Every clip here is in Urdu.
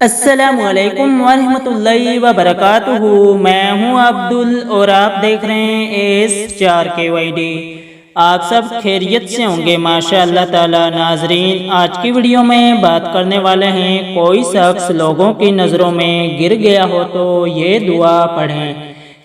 السلام علیکم ورحمۃ اللہ وبرکاتہ۔ میں ہوں عبدل اور آپ دیکھ رہے ہیں A.S.4kyd۔ آپ سب خیریت سے ہوں گے ماشاء اللہ تعالی۔ ناظرین، آج کی ویڈیو میں بات کرنے والے ہیں، کوئی شخص لوگوں کی نظروں میں گر گیا ہو تو یہ دعا پڑھیں۔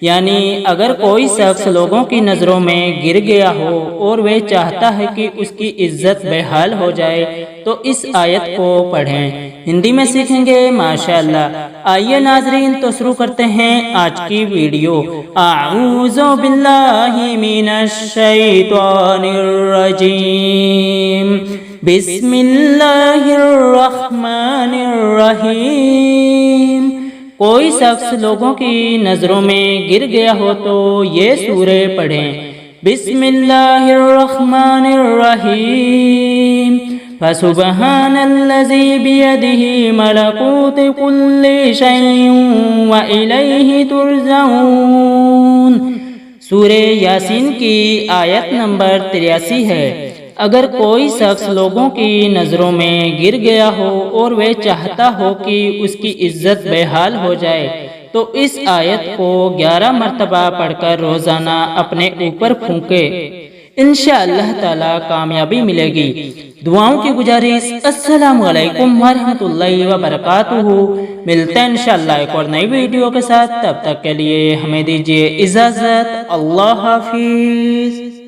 یعنی اگر کوئی شخص لوگوں کی نظروں میں گر گیا ہو اور وہ چاہتا ہے کہ اس کی عزت بحال ہو جائے تو اس آیت کو پڑھیں۔ ہندی میں سیکھیں گے ماشاءاللہ۔ آئیے ناظرین تو شروع کرتے ہیں آج کی ویڈیو۔ اعوذ باللہ من الشیطان الرجیم، بسم اللہ الرحمن الرحیم۔ کوئی شخص لوگوں کی نظروں میں گر گیا ہو تو یہ سورہ پڑھیں۔ بسم اللہ الرحمن الرحیم، فسبحان الذی بیدہ ملکوت کل شیء وإلیہ ترجعون۔ سورہ یاسین کی آیت نمبر 83 ہے۔ اگر کوئی شخص لوگوں کی نظروں میں گر گیا ہو اور وہ چاہتا ہو کہ اس کی عزت بحال ہو جائے تو اس آیت کو 11 مرتبہ پڑھ کر روزانہ اپنے اوپر پھونکے، انشاءاللہ تعالی کامیابی ملے گی۔ دعاؤں کی گزارش۔ السلام علیکم ورحمۃ اللہ وبرکاتہ۔ ملتے ہیں انشاءاللہ ایک اور نئی ویڈیو کے ساتھ، تب تک کے لیے ہمیں دیجیے اجازت۔ اللہ حافظ۔